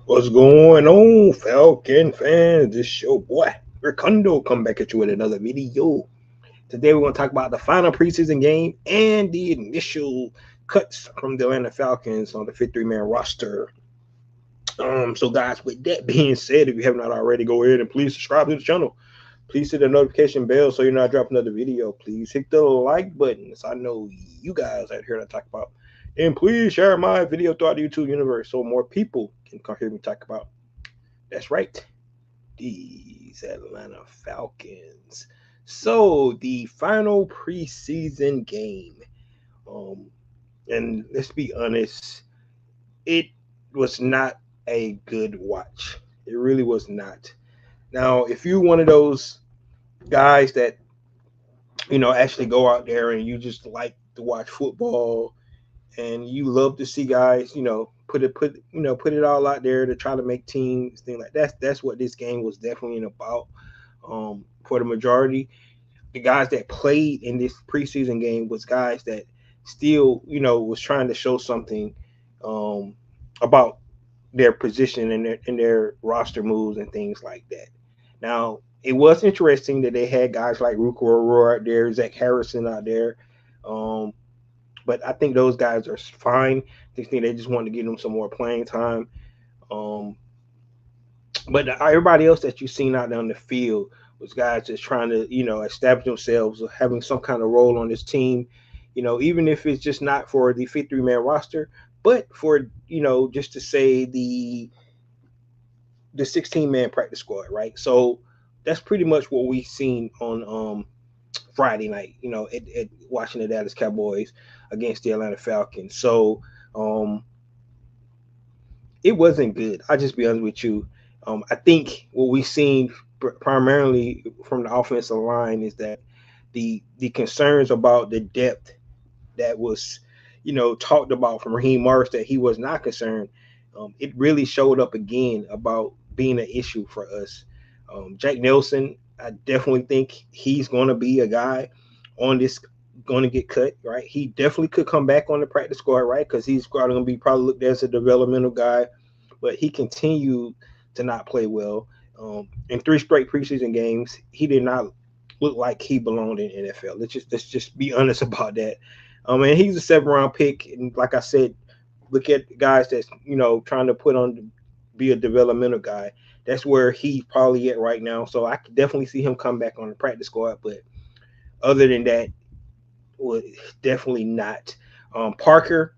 What's going on, Falcon fans? This your boy, Ricondo, come back at you with another video. Today we're going to talk about the final preseason game and the initial cuts from the Atlanta Falcons on the 53-man roster. So guys, with that being said, if you have not already, go ahead and please subscribe to the channel. Please hit the notification bell so you're not dropping another video. Please hit the like button so I know you guys out here to talk about. And please share my video throughout the YouTube universe so more people can come hear me talk about. That's right, these Atlanta Falcons. So the final preseason game, um, and let's be honest, it was not a good watch. It really was not. Now, if you're one of those guys that actually go out there and you just like to watch football and you love to see guys, put it all out there to try to make teams, things like that. That's what this game was definitely about. For the majority, the guys that played in this preseason game was guys that still, was trying to show something um, about their position and their roster moves and things like that. Now, it was interesting that they had guys like Ruko Aurora out there, Zach Harrison out there. Um, but I think those guys are fine. I think they just wanted to give them some more playing time. Um, but everybody else that you've seen out there on the field was guys just trying to, establish themselves or having some kind of role on this team. Even if it's just not for the 53-man roster, but for just to say the 16-man practice squad, right? So that's pretty much what we've seen on Friday night, at watching the Dallas Cowboys against the Atlanta Falcons. So um, it wasn't good. I'll just be honest with you. I think what we've seen primarily from the offensive line is that the concerns about the depth that was, talked about from Raheem Morris that he was not concerned. It really showed up again about being an issue for us. Jack Nelson, I definitely think he's going to be a guy on this going to get cut, right? He definitely could come back on the practice squad, right? Because he's going to be probably looked at as a developmental guy, but he continued to not play well. In three straight preseason games, he did not look like he belonged in the NFL. Let's just be honest about that. And he's a 7th round pick, and like I said, look at guys that's trying to put on be a developmental guy. That's where he's probably at right now. So I could definitely see him come back on the practice squad. But other than that, well, definitely not. Parker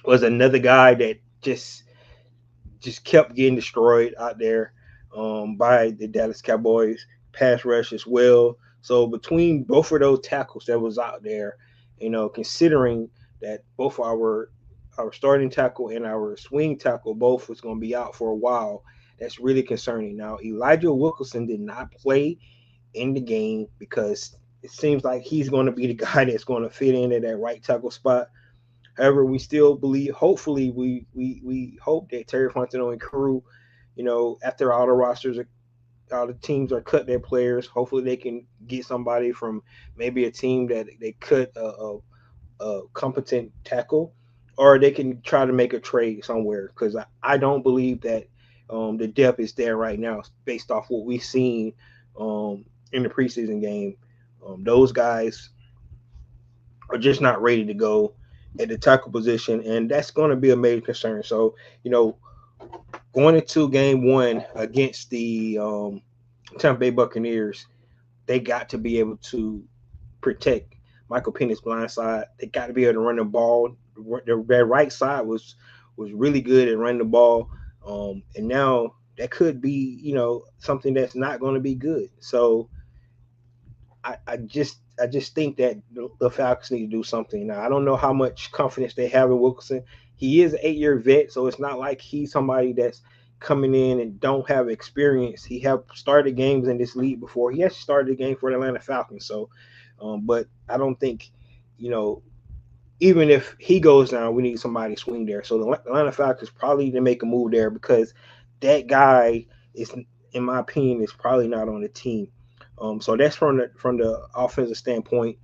was another guy that just kept getting destroyed out there by the Dallas Cowboys pass rush as well. So between both of those tackles that was out there, considering that both our starting tackle and our swing tackle both was going to be out for a while, that's really concerning. Now Elijah Wilkinson did not play in the game because it seems like he's going to be the guy that's going to fit into that right tackle spot. However, we still believe, hopefully, we hope that Terry Fontenot and crew, after all the rosters, all the teams are cut their players. Hopefully, they can get somebody from maybe a team that they cut a competent tackle, or they can try to make a trade somewhere. Because I don't believe that the depth is there right now, based off what we've seen in the preseason game. Those guys are just not ready to go at the tackle position, and that's going to be a major concern. So, going into game one against the Tampa Bay Buccaneers, they got to be able to protect Michael Penix's blind side. They got to be able to run the ball. Their right side was really good at running the ball, and now that could be something that's not going to be good. So I just think that the Falcons need to do something. Now I don't know how much confidence they have in Wilkerson. He is an 8-year vet, so it's not like he's somebody that's coming in and don't have experience. He have started games in this league before. He actually started a game for the Atlanta Falcons. So, but I don't think, you know, even if he goes down, we need somebody to swing there. So the Atlanta Falcons probably need to make a move there because that guy is, in my opinion, is probably not on the team. So that's from the offensive standpoint.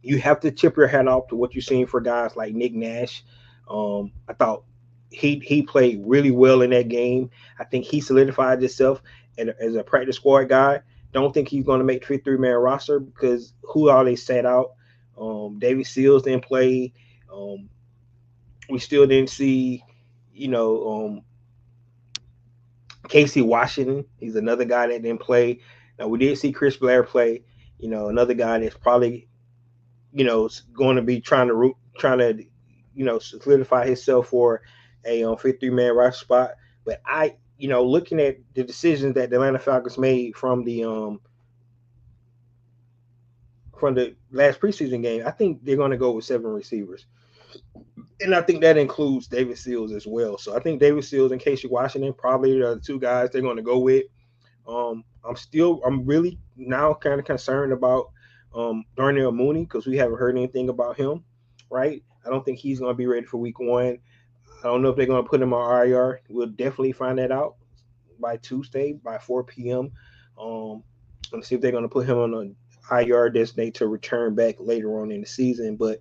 You have to tip your hat off to what you're seeing for guys like Nick Nash. I thought he played really well in that game. I think he solidified himself as a practice squad guy. Don't think he's going to make the 53-man roster because who all they set out. David Seals didn't play. Um, we still didn't see, you know, Casey Washington. He's another guy that didn't play. Now we did see Chris Blair play. Another guy that's probably going to be trying to solidify himself for a 53-man roster spot. But looking at the decisions that the Atlanta Falcons made from the last preseason game, I think they're going to go with 7 receivers. And I think that includes David Seals as well. So I think David Seals and Casey Washington probably are the 2 guys they're going to go with. I'm really now kind of concerned about Darnell Mooney because we haven't heard anything about him, right? I don't think he's going to be ready for week 1. I don't know if they're going to put him on IR. We'll definitely find that out by Tuesday by 4 p.m. Let's see if they're going to put him on an IR designate to return back later on in the season. But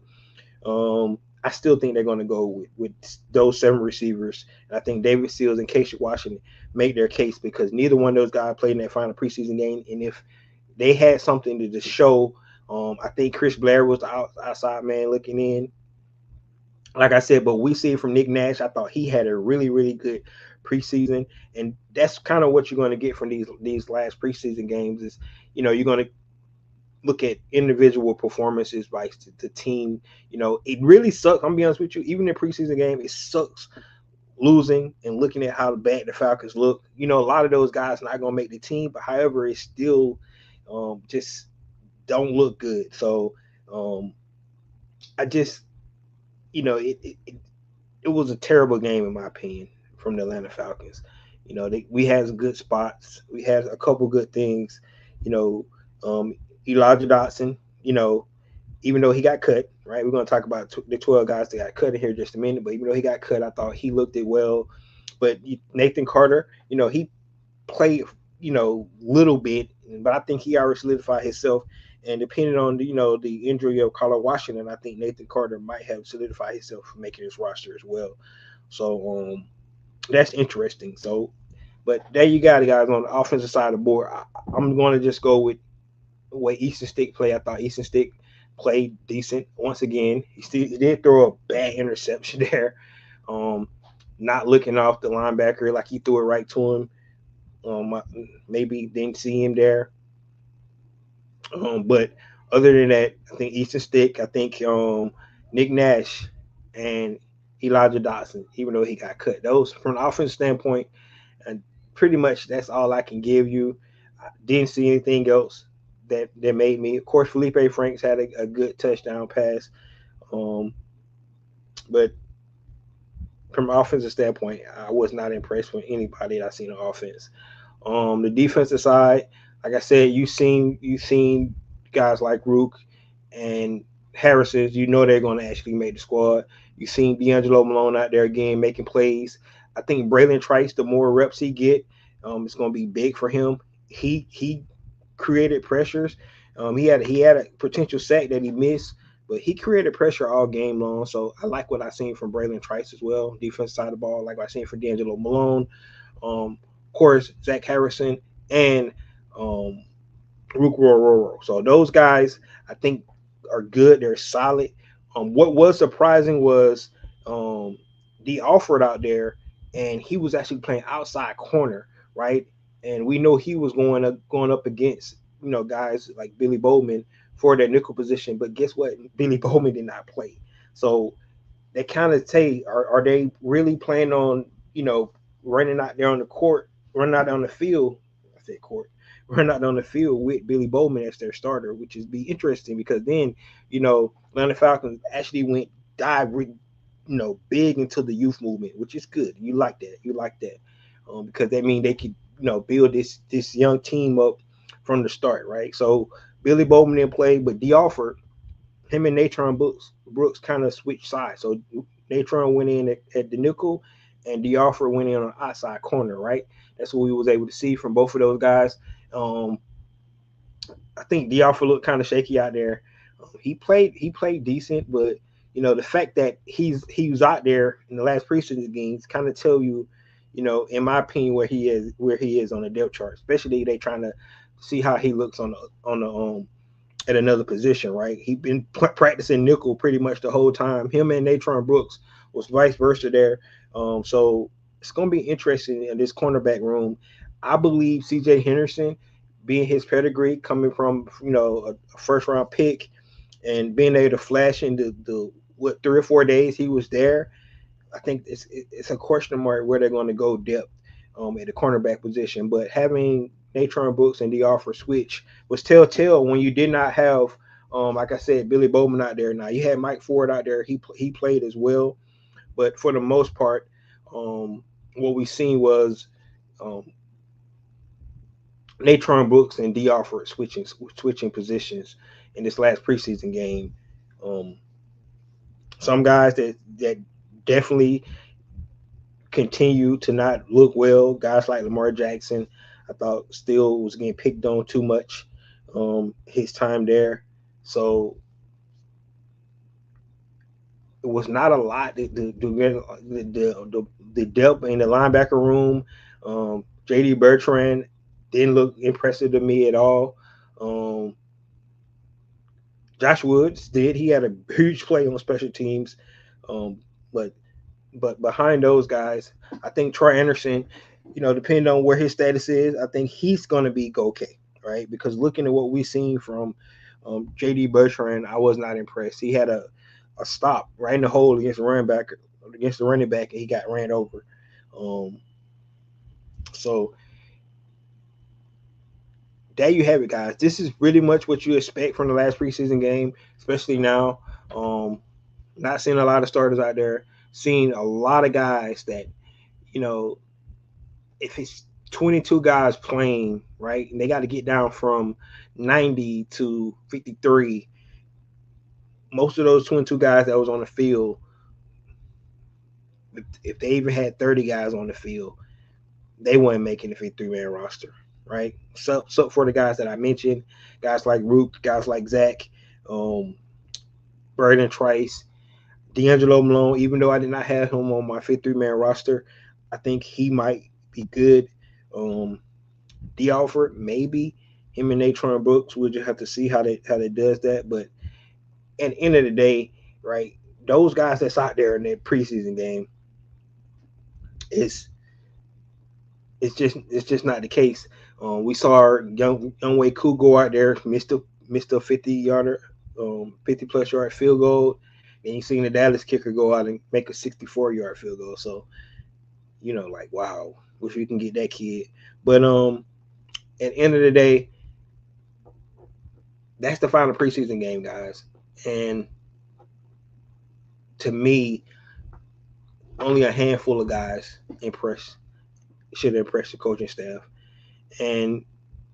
I still think they're going to go with those 7 receivers. And I think David Seals and Casey Washington make their case because neither one of those guys played in that final preseason game. And if they had something to just show, I think Chris Blair was the outside man looking in. Like I said, but we see from Nick Nash, I thought he had a really, really good preseason. And that's kind of what you're going to get from these last preseason games is, you're going to look at individual performances by the team. It really sucks. I'm gonna be honest with you. Even in the preseason game, it sucks losing and looking at how bad the Falcons look. A lot of those guys not gonna make the team, but however, it's still just don't look good. So I just, it was a terrible game in my opinion from the Atlanta Falcons. We had some good spots. We had a couple good things. Elijah Dotson, even though he got cut, right? We're going to talk about the 12 guys that got cut in here in just a minute. But even though he got cut, I thought he looked it well. But Nathan Carter, he played, little bit, but I think he already solidified himself. And depending on the injury of Carla Washington, I think Nathan Carter might have solidified himself for making his roster as well. So that's interesting. So, but there you got it, guys. On the offensive side of the board, I'm going to just go with the way Easton Stick played. I thought Easton Stick played decent once again. He did throw a bad interception there, not looking off the linebacker like he threw it right to him. Maybe didn't see him there. But other than that, I think Easton Stick, I think Nick Nash and Elijah Dotson, even though he got cut. Those from an offensive standpoint, and pretty much that's all I can give you. I didn't see anything else that made me. Of course, Felipe Franks had a good touchdown pass. But from an offensive standpoint, I was not impressed with anybody that I seen on offense. The defensive side, like I said, you seen guys like Rook and Harrison. They're going to actually make the squad. You seen D'Angelo Malone out there again making plays. I think Braylon Trice, the more reps he get, it's going to be big for him. He created pressures. He had a potential sack that he missed, but he created pressure all game long. So I like what I seen from Braylon Trice as well, defense side of the ball, like I seen for D'Angelo Malone. Of course, Zach Harrison and Rook Rororo. So those guys, I think, are good. They're solid. What was surprising was D. Alford out there, and he was actually playing outside corner, right? And we know he was going up against guys like Billy Bowman for that nickel position. But guess what? Billy Bowman did not play. So they kind of say, are they really planning on running out there on the court, running out on the field? I said court. Running out on the field with Billy Bowman as their starter, which is be interesting because then Atlanta Falcons actually went big into the youth movement, which is good. You like that. Because that means they could build this young team up from the start, right? So Billy Bowman didn't play, but D. Alford, him and Natron Brooks kind of switched sides. So Natron went in at the nickel, and D. Alford went in on the outside corner, right? That's what we was able to see from both of those guys. I think D. Alford looked kind of shaky out there. He played decent, but the fact that he was out there in the last preseason games kind of tell you, in my opinion, where he is on the depth chart. Especially they trying to see how he looks on the at another position, right? He been practicing nickel pretty much the whole time. Him and Natron Brooks was vice versa there. So it's gonna be interesting in this cornerback room. I believe C.J. Henderson, being his pedigree, coming from a first round pick and being able to flash in the what 3 or 4 days he was there, I think it's a question mark where they're going to go depth at the cornerback position. But having Natron Brooks and DR for switch was telltale when you did not have, like I said, Billy Bowman out there. Now you had Mike Ford out there. He played as well, but for the most part, what we seen was um, Natron Brooks and DR for switching positions in this last preseason game. Um, some guys that definitely continue to not look well. Guys like Lamar Jackson, I thought still was getting picked on too much. His time there, so it was not a lot. The depth in the linebacker room. JD Bertrand didn't look impressive to me at all. Um, Josh Woods did. He had a huge play on special teams, um, but behind those guys, I think Troy Anderson, depending on where his status is, I think he's going to be okay, right? Because looking at what we've seen from J.D. Bertrand, I was not impressed. He had a stop right in the hole against the running back, and he got ran over. Um, so there you have it, guys. This is really much what you expect from the last preseason game, especially now. Not seeing a lot of starters out there, seeing a lot of guys that, you know, if it's 22 guys playing, right, and they got to get down from 90 to 53, most of those 22 guys that was on the field, if they even had 30 guys on the field, they weren't making the 53-man roster, right? So for the guys that I mentioned, guys like Rook, guys like Zach, um, Braden Trice, D'Angelo Malone, even though I did not have him on my 53-man roster, I think he might be good. D. Alford, maybe him and Natron Brooks. We'll just have to see how they does that. But at the end of the day, right, those guys that's out there in that preseason game, it's it's just not the case. We saw our young Wei Koo go out there, missed a 50-yarder, 50+ yard field goal, and you seen the Dallas kicker go out and make a 64-yard field goal. So like wow, wish we can get that kid. But at the end of the day, that's the final preseason game, guys. And to me, only a handful of guys should impress the coaching staff. And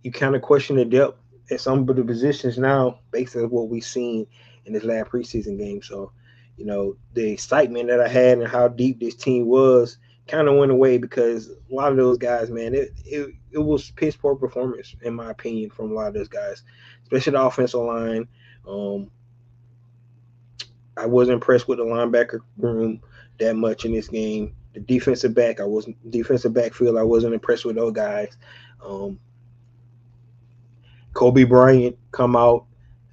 you kind of question the depth at some of the positions now based on what we've seen in this last preseason game. So, the excitement that I had and how deep this team was kind of went away because a lot of those guys, man, it was piss poor performance in my opinion from a lot of those guys, especially the offensive line. Um, I wasn't impressed with the linebacker room that much in this game. The defensive backfield. I wasn't impressed with those guys. Um, Kobe Bryant come out.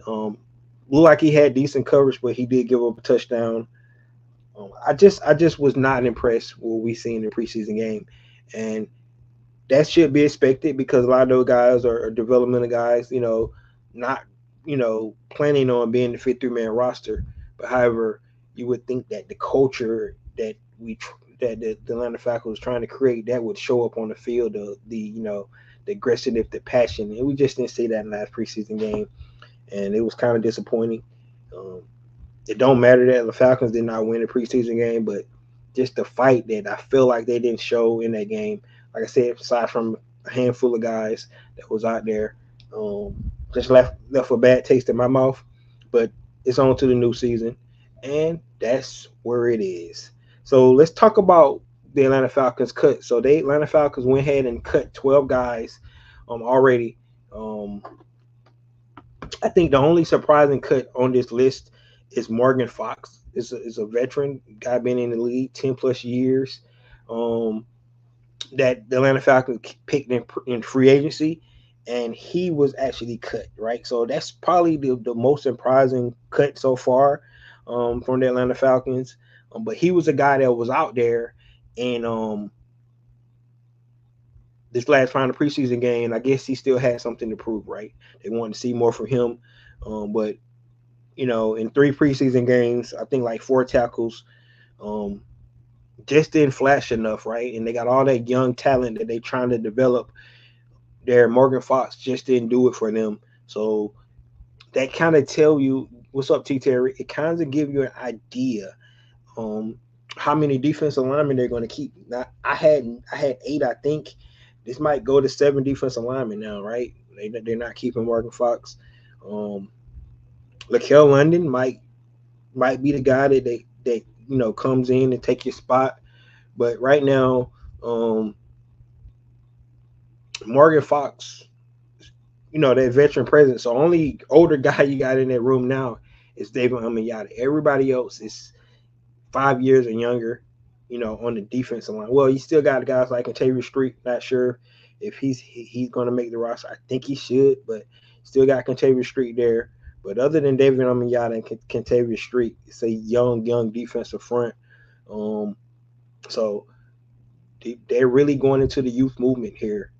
Looked like he had decent coverage, but he did give up a touchdown. I just was not impressed with what we seen in the preseason game, and that should be expected because a lot of those guys are developmental guys. Not planning on being the 53-man roster. But however, you would think that the culture that the Atlanta Falcons was trying to create that would show up on the field. The aggressiveness, the passion, and we just didn't see that in the last preseason game, and it was kind of disappointing. Um, it don't matter that the Falcons did not win the preseason game, but just the fight that I feel like they didn't show in that game. Like I said, aside from a handful of guys that was out there, just left a bad taste in my mouth. But it's on to the new season, and that's where it is. So let's talk about the Atlanta Falcons cut. So the Atlanta Falcons went ahead and cut 12 guys already. I think the only surprising cut on this list is Morgan Fox. is a veteran guy, been in the league 10 plus years. Um, that the Atlanta Falcons picked in free agency, and he was actually cut, right? So that's probably the most surprising cut so far from the Atlanta Falcons. But he was a guy that was out there, and this last final preseason game, I guess he still had something to prove, right? They wanted to see more from him, but in 3 preseason games, I think like 4 tackles. Um, just didn't flash enough, right? And they got all that young talent that they trying to develop there. Morgan Fox just didn't do it for them. So that kind of tell you what's up, T Terry. It kind of give you an idea um how many defensive linemen they're going to keep. Now I had 8, I think. This might go to 7 defensive linemen now, right? They're not keeping Morgan Fox. Um Lakel London might be the guy that comes in and take your spot. But right now, Morgan Fox, that veteran presence. So only older guy you got in that room now is David Amiata. Everybody else is 5 years and younger, on the defensive line. Well, you still got guys like Contavious Street. Not sure if he's going to make the roster. I think he should, but still got Contavious Street there. But other than David Amiata and Contavious Street, it's a young defensive front. So they're really going into the youth movement here.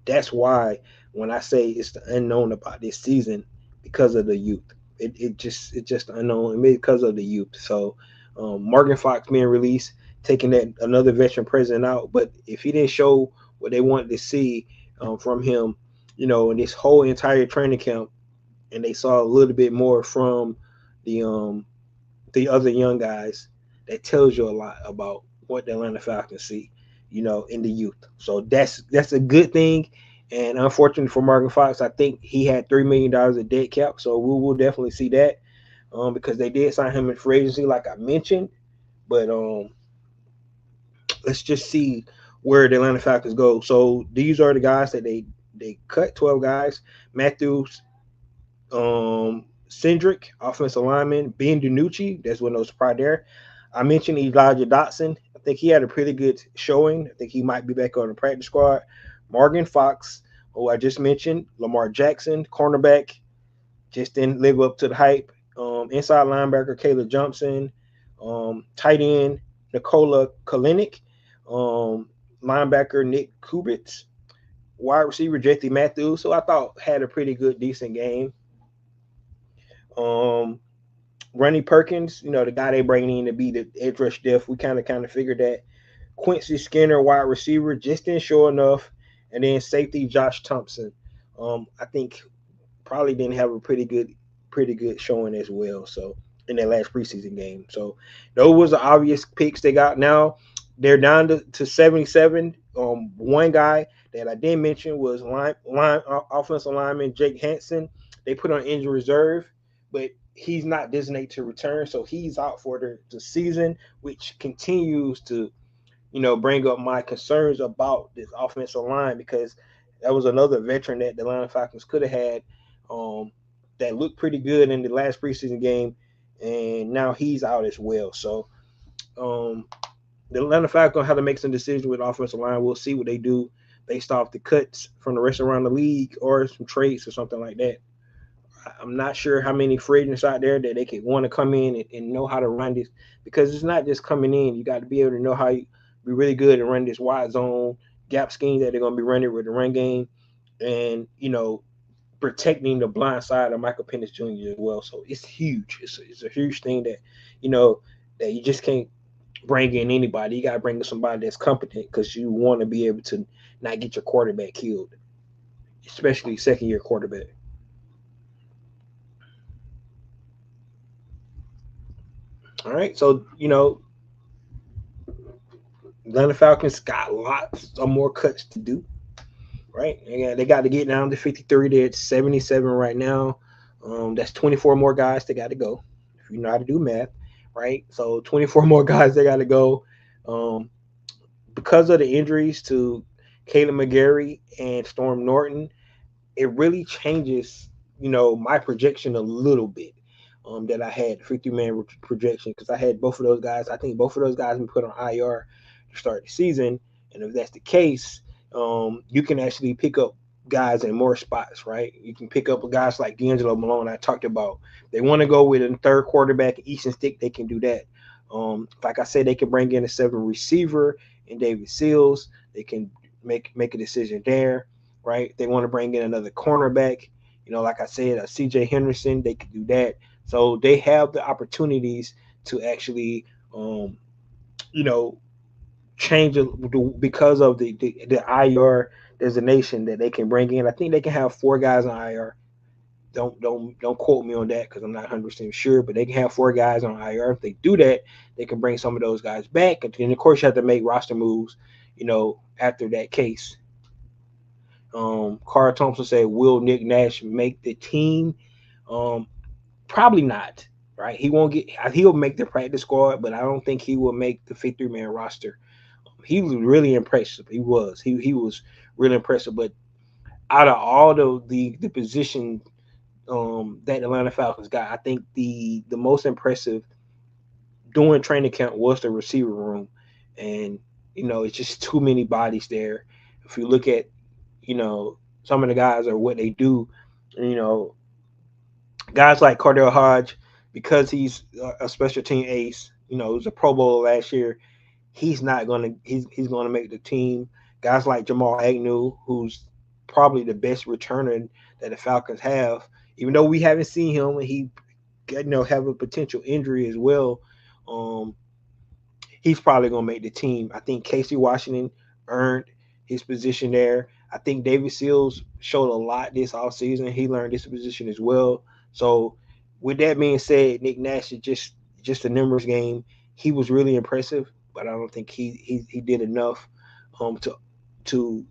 That's why when I say it's the unknown about this season, because of the youth, it's just unknown because of the youth. So Morgan Fox being released, taking that another veteran president out, but if he didn't show what they wanted to see from him, in this whole entire training camp, and they saw a little bit more from the other young guys, that tells you a lot about what the Atlanta Falcons see, in the youth. So that's a good thing. And unfortunately for Morgan Fox, I think he had $3 million of dead cap. So we will definitely see that because they did sign him in free agency, like I mentioned. But let's just see where the Atlanta Falcons go. So these are the guys that they cut, 12 guys. Matthews, Cindric, offensive lineman. Ben DiNucci, that's one of those pride there. I mentioned Elijah Dotson. I think he had a pretty good showing. I think he might be back on the practice squad. Morgan Fox, who I just mentioned. Lamar Jackson, cornerback, just didn't live up to the hype. Inside linebacker, Caleb Johnson. Tight end, Nikola Kalinick. Linebacker, Nick Kubitz. Wide receiver, JT Matthews, who I thought had a pretty good, decent game. Ronnie Perkins, the guy they bring in to be the edge rush depth. We kind of figured that. Quincy Skinner, wide receiver, just didn't show enough. And then safety Josh Thompson. I think probably didn't have a pretty good showing as well. So in their last preseason game. So those was the obvious picks they got. Now they're down to 77. One guy that I didn't mention was offensive lineman Jake Hansen. They put on injury reserve, but he's not designated to return, so he's out for the season, which continues to bring up my concerns about this offensive line, because that was another veteran that the Atlanta Falcons could have had that looked pretty good in the last preseason game, and now he's out as well. So the Atlanta Falcons have to make some decisions with offensive line. We'll see what they do based off the cuts from the rest around the league or some trades or something like that. I'm not sure how many free agents out there that they could want to come in and know how to run this, because it's not just coming in. You got to be able to know how you be really good and run this wide zone gap scheme that they're going to be running with the run game, and protecting the blind side of Michael Penix Jr. as well. So it's huge. It's a huge thing that that you just can't bring in anybody. You got to bring in somebody that's competent, because you want to be able to not get your quarterback killed, especially second-year quarterback. All right, so Atlanta Falcons got lots of more cuts to do, right? They got to get down to 53. They're at 77 right now. That's 24 more guys they got to go, if you know how to do math, right? So 24 more guys they got to go. Because of the injuries to Caleb McGarry and Storm Norton, it really changes, my projection a little bit. that I had 50-man projection because I had both of those guys. I think both of those guys been put on IR to start the season, and if that's the case, you can actually pick up guys in more spots, right? You can pick up guys like D'Angelo Malone. I talked about. They want to go with a third quarterback, Easton Stick. They can do that. Like I said, they can bring in a 7 receiver and David Seals. They can make a decision there, right? They want to bring in another cornerback. Like I said, a CJ Henderson. They could do that. So they have the opportunities to actually, you know, change it because of the IR designation that they can bring in. I think they can have 4 guys on IR. Don't quote me on that because I'm not 100% sure, but they can have 4 guys on IR. If they do that, they can bring some of those guys back. And of course, you have to make roster moves, after that case. Carl Thompson said, "Will Nick Nash make the team?" Um, Probably not. Right? He won't get. He'll make the practice squad, but I don't think he will make the 53-man roster. He was really impressive. He was really impressive. But out of all the position that Atlanta Falcons got, I think the most impressive during training camp was the receiver room, and it's just too many bodies there. If you look at some of the guys or what they do, you know guys like Cardell Hodge, because he's a special team ace. He was a Pro Bowl last year. He's gonna make the team. Guys like Jamal Agnew, who's probably the best returner that the Falcons have, even though we haven't seen him, and he have a potential injury as well. Um, he's probably gonna make the team. I think Casey Washington earned his position there. I think David Seals showed a lot this offseason. He learned this position as well. So with that being said, Nick Nash is just a numbers game. He was really impressive, but I don't think he did enough to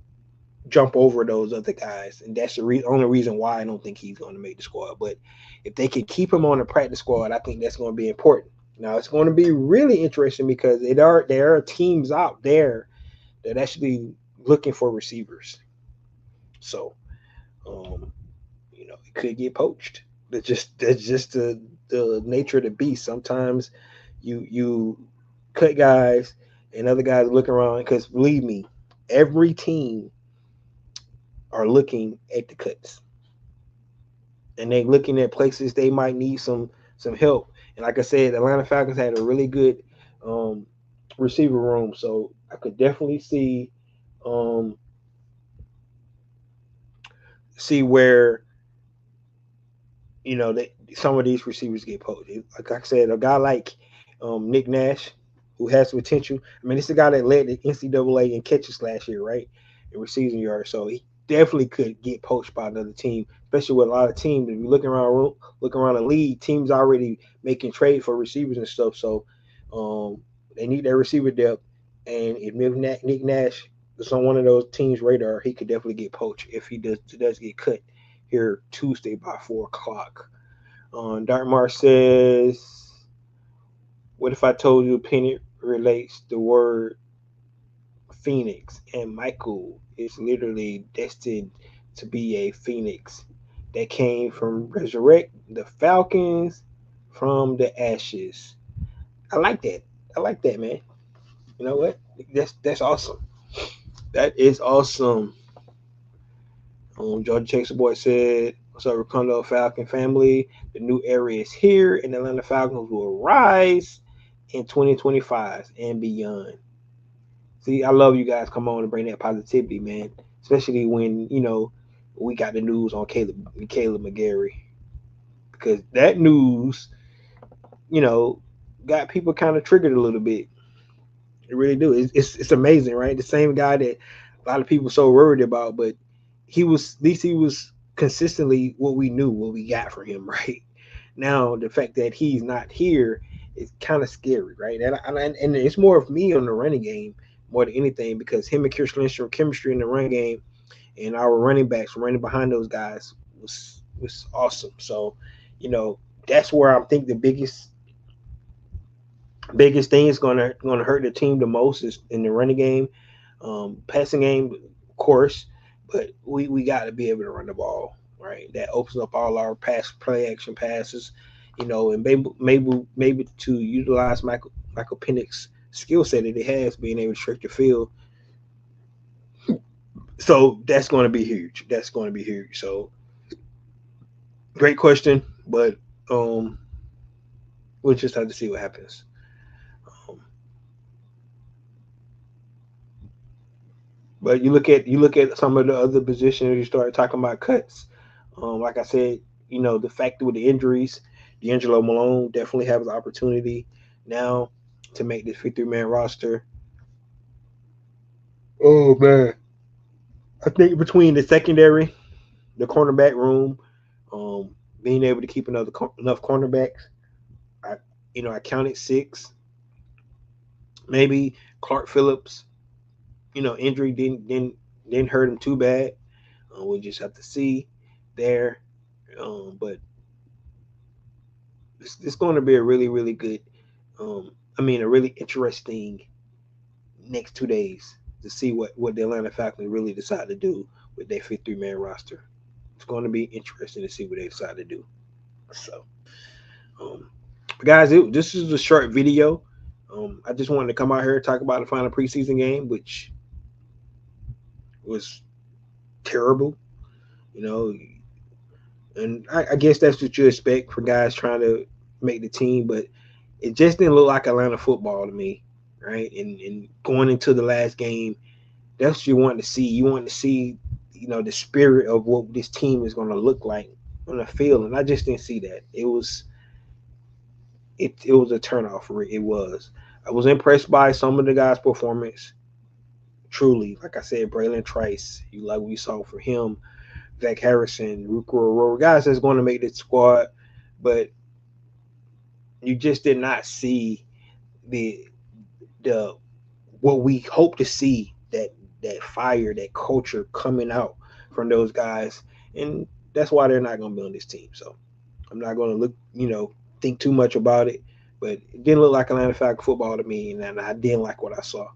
jump over those other guys, and that's the only reason why I don't think he's going to make the squad. But if they can keep him on the practice squad, I think that's going to be important. Now it's going to be really interesting because there are teams out there that actually looking for receivers. So um, it could get poached. That's just the nature of the beast. Sometimes you cut guys and other guys look around because believe me, every team are looking at the cuts and they looking at places they might need some help. And like I said, Atlanta Falcons had a really good um, receiver room, so I could definitely um, see where that some of these receivers get poached. Like I said, a guy like Nick Nash, who has potential. I mean, it's the guy that led the NCAA in catches last year, right? In receiving yards. So he definitely could get poached by another team, especially with a lot of teams. If you look around the league, teams already making trade for receivers and stuff. So they need their receiver depth. And if Nick Nash is on one of those teams' radar, he could definitely get poached if he does get cut here Tuesday by 4 o'clock. Dartmar says, "What if I told you Penny relates the word phoenix and Michael is literally destined to be a phoenix that came from resurrect the Falcons from the ashes?" I like that. I like that, man. You know what? That's awesome. That is awesome. Georgia Chaser Boy said, "What's up, Racondo Falcon family? The new era is here, and the Atlanta Falcons will rise in 2025 and beyond." See, I love you guys come on and bring that positivity, man. Especially when we got the news on Caleb McGarry, because that news, you know, got people kind of triggered a little bit. It really do. It's amazing, right? The same guy that a lot of people so worried about, but at least he was consistently what we knew, what we got from him, right? Now the fact that he's not here is kind of scary, right? And it's more of me on the running game more than anything because him and Kirsten Lindstrom chemistry in the run game and our running backs running behind those guys was awesome. So, that's where I think the biggest thing is gonna hurt the team the most is in the running game, passing game, of course, but we got to be able to run the ball, right? That opens up all our pass play action passes, and maybe to utilize Michael Penix's skill set that it has, being able to stretch the field. So that's going to be huge. That's going to be huge. So great question, but um, we'll just have to see what happens. Um, but you look at some of the other positions. You start talking about cuts. Like I said, the fact with the injuries, D'Angelo Malone definitely has an opportunity now to make this 53-man roster. Oh man, I think between the secondary, the cornerback room, um, being able to keep enough cornerbacks, I I counted six. Maybe Clark Phillips, injury didn't hurt him too bad. We'll just have to see there. But it's going to be a really really good. A really interesting next 2 days to see what the Atlanta Falcons really decide to do with their 53-man roster. It's going to be interesting to see what they decide to do. So, um, guys, this is a short video. I just wanted to come out here and talk about the final preseason game, which was terrible, you know. And I guess that's what you expect for guys trying to make the team, but it just didn't look like Atlanta football to me, right? And going into the last game, that's what you want to see. You want to see, the spirit of what this team is going to look like on the field, and I just didn't see that. It was a turnoff. It was. I was impressed by some of the guys' performance. Truly, like I said, Braylon Trice, you like what we saw from him, Zach Harrison, Ruker Aurora, guys that's going to make the squad, but you just did not see the the what we hope to see, that fire, that culture coming out from those guys, and that's why they're not going to be on this team. So I'm not going to think too much about it, but it didn't look like Atlanta Falcons football to me, and I didn't like what I saw.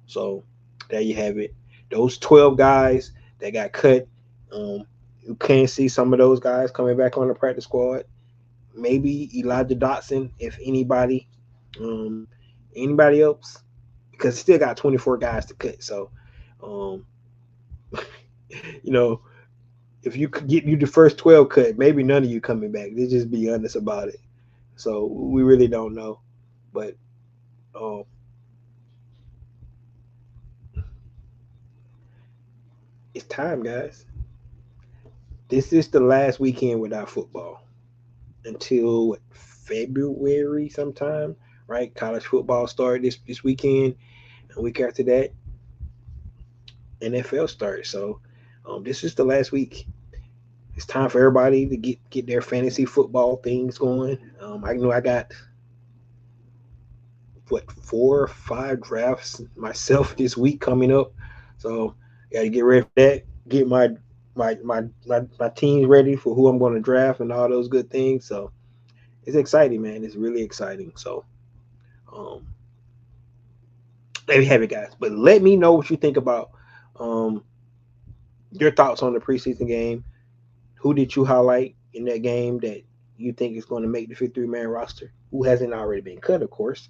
So there you have it. Those 12 guys that got cut, you can see some of those guys coming back on the practice squad. Maybe Elijah Dotson, if anybody. Anybody else? Because still got 24 guys to cut. So, um, you know, if you could get you the first 12 cut, maybe none of you coming back. Let's just be honest about it. So we really don't know. But um, it's time, guys. This is the last weekend without football until February sometime, right? College football started this weekend. A week after that, NFL starts. So this is the last week. It's time for everybody to get their fantasy football things going. I know I got 4 or 5 drafts myself this week coming up, so got to get ready for that. Get my teams ready for who I'm going to draft and all those good things. So it's exciting, man. It's really exciting. So um, there you have it, guys. But let me know what you think about um, your thoughts on the preseason game. Who did you highlight in that game that you think is going to make the 53-man roster? Who hasn't already been cut, of course.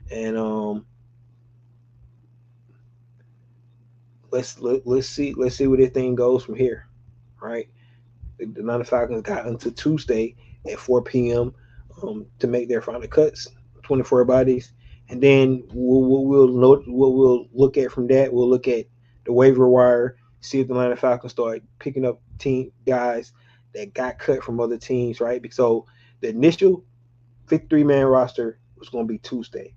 And let's see where this thing goes from here. Right, the Atlanta Falcons got until Tuesday at 4 p.m. To make their final cuts, 24 bodies, and then we'll look at from that. We'll look at the waiver wire, see if the Atlanta Falcons start picking up team guys that got cut from other teams, right? So the initial 53-man roster was going to be Tuesday,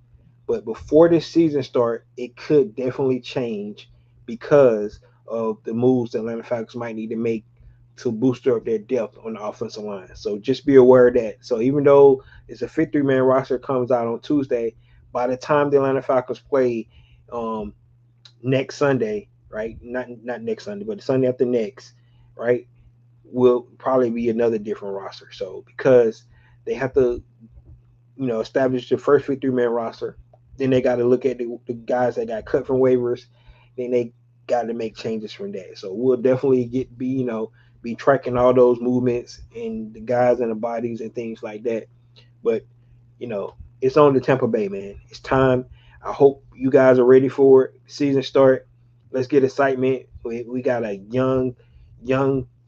but before this season start, it could definitely change because of the moves that Atlanta Falcons might need to make to boost up their depth on the offensive line. So just be aware of that. So even though it's a 53-man roster comes out on Tuesday, by the time the Atlanta Falcons play um, next Sunday, right? Not next Sunday, but the Sunday after next, right? Will probably be another different roster. So because they have to, establish the first 53-man roster, then they got to look at the guys that got cut from waivers. Then they got to make changes from that. So we'll definitely be tracking all those movements and the guys and the bodies and things like that But it's on the Tampa Bay, man. It's time. I hope you guys are ready for it. Season start. Let's get excitement. We got a young,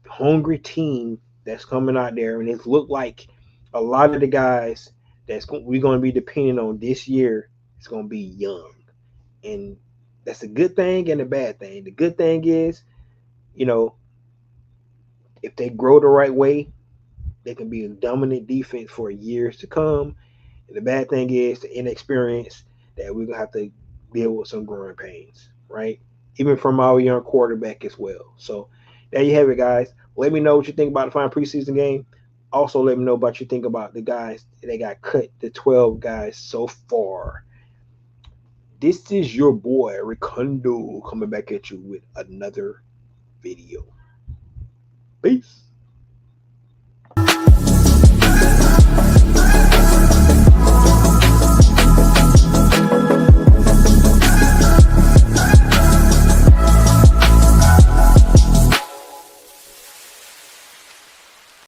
hungry team that's coming out there, and it looked like a lot of the guys we're going to be depending on this year is going to be young, and that's a good thing and a bad thing. The good thing is, you know, if they grow the right way, they can be a dominant defense for years to come. And the bad thing is the inexperience that we're gonna have to deal with some growing pains, right? Even from our young quarterback as well. So there you have it, guys. Let me know what you think about the final preseason game. Also, let me know about what you think about the guys that got cut, the 12 guys so far. This is your boy Ricondo coming back at you with another video. Peace.